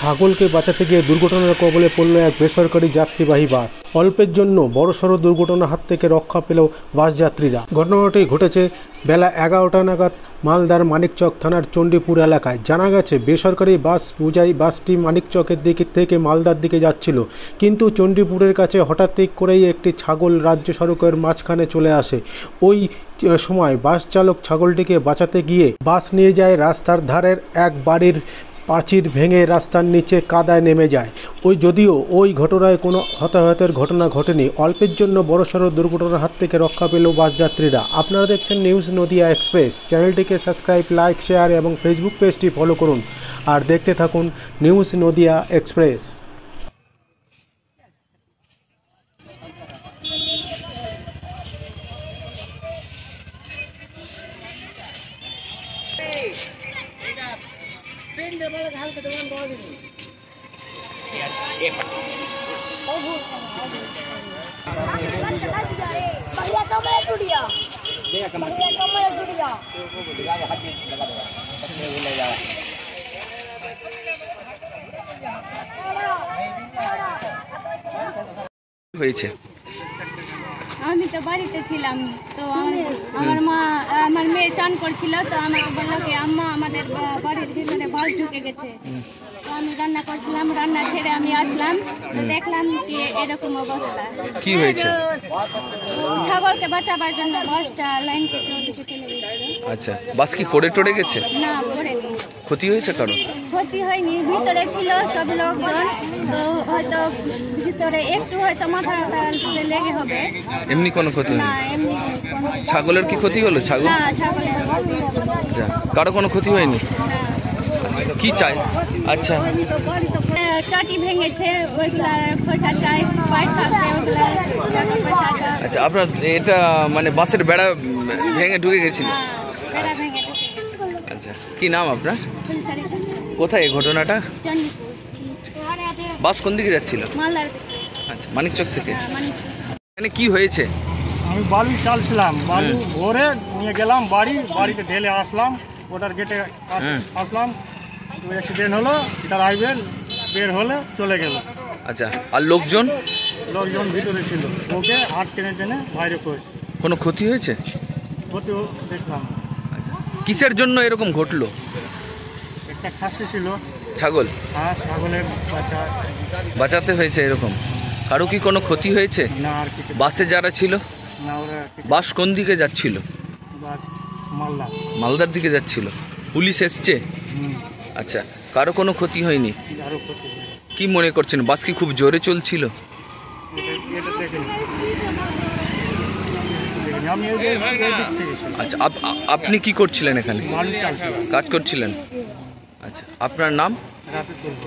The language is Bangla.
ছাগলকে বাঁচাতে গিয়ে দুর্ঘটনার কবলে পড়ল এক বেসরকারি যাত্রীবাহী বাস। অল্পের জন্য বড়সড় দুর্ঘটনার হাত থেকে রক্ষা পেল বাস যাত্রীরা। ঘটনাটি ঘটেছে বেলা 11টা নাগাদ মালদার মানিকচক থানার চণ্ডীপুর এলাকায়। জানা গেছে, বেসরকারি বাস বোঝাই বাসটি মানিকচকের দিক থেকে মালদার দিকে যাচ্ছিল, কিন্তু চণ্ডীপুরের কাছে হঠাৎ করেই একটি ছাগল রাজ্য সড়কের মাঝখানে চলে আসে। ওই সময় বাস চালক ছাগলটিকে বাঁচাতে গিয়ে বাস নিয়ে যায় রাস্তার ধারের এক বাড়ির প্রাচীর ভেঙে রাস্তার নিচে কাদায় নেমে যায়। যদিও ওই ঘটনায় কোনো হতাহতের ঘটনা ঘটেনি। অল্পের জন্য বড়সড় দুর্ঘটনার হাত থেকে রক্ষা পেল বাস যাত্রীরা। আপনারা দেখছেন নিউজ নদিয়া এক্সপ্রেস। চ্যানেলটিকে সাবস্ক্রাইব, লাইক, শেয়ার এবং ফেসবুক পেজটি ফলো করুন আর দেখতে থাকুন নিউজ নদিয়া এক্সপ্রেস। হয়েছে আমি তো বাড়িতে ছিলাম, তো আমার মেয়ে চান করছিল, তো আমাকে বললো কি আম্মা আমাদের বাড়ির ভিতরে বাস ঢুকে গেছে। তো আমি রান্না করছিলাম, রান্না ছেড়ে আমি আসলাম, তো দেখলাম কি এরকম অবস্থা। কি হয়েছে? ছাগলকে বাঁচাবার জন্য বাসটা লাইন কেটে ওদিকে চলে গেছে। আচ্ছা, বাস কি পড়ে টড়ে গেছে? না, পড়েনি। ক্ষতি হয়েছে কারো? ক্ষতি হয়নি, ভিতরে ছিল সব লোকজন, তো হয়তো ভিতরে একটু হয়তো মাথা লেগে হবে, এমনি কোনো ক্ষতি না হয়নি? এমনি। ছাগলের কি ক্ষতি হলো? ছাগল না, ছাগলের ক্ষতি হলো। আচ্ছা, কারো কোনো ক্ষতি হয়নি? কি চাই? আচ্ছা, টাটি ভেঙেছে, ওইগুলা খোঁচা চাই, পাইপ থাকবে ওইগুলা খোঁচা চাই। আচ্ছা, আপনার এটা মানে বাসের বেড়া ভেঙে ঢুকে গেছিল? বেড়া ভেঙে ঢুকে গেছে। আচ্ছা, কি নাম আপনার? ফুলসারি কোথায় এই ঘটনাটা? চণ্ডীপুর। বাস কোন দিকে যাচ্ছিল? মালদার। আচ্ছা, মানিকচক থেকে। মানে এখানে কি হয়েছে? আমি বালু চালছিলাম, বালু ভরে নিয়ে গেলাম বাড়িতে ঢেলে আসলাম, ওটার গেটে আসলাম, অ্যাক্সিডেন্ট হলো, ড্রাইভার বের হলে চলে গেল। আচ্ছা, আর লোকজন ভিতরে ছিল, ওকে হাত টেনে টেনে বাইরে করেছে। কোনো ক্ষতি হয়েছে? ক্ষতি দেখলাম। কিসের জন্য এরকম ঘটলো? একটা খাসি ছিল, ছাগল হ্যাঁ, ছাগলের বাচ্চা। বাঁচাতে হয়েছে এরকম? কারো কি কোনো ক্ষতি হয়েছে? না, আর কিছু বাসে যারা ছিল? না, ওরা কিছু। বাস কোন দিকে যাচ্ছিল? মালদা। মালদার দিকে যাচ্ছিল। পুলিশ এসছে? আচ্ছা, কারো কোনো ক্ষতি হয়নি? আরো ক্ষতি হয়েছে। কি মনে করছেন, বাস কি খুব জোরে চলছিল? এটা দেখিনি। আমি এই দিক থেকে ছিলাম। আচ্ছা, আপনি কি করছিলেন এখানে? বালু চালছিলাম। কাজ করছিলেন? আচ্ছা, আপনার নাম? রাতে চলবো।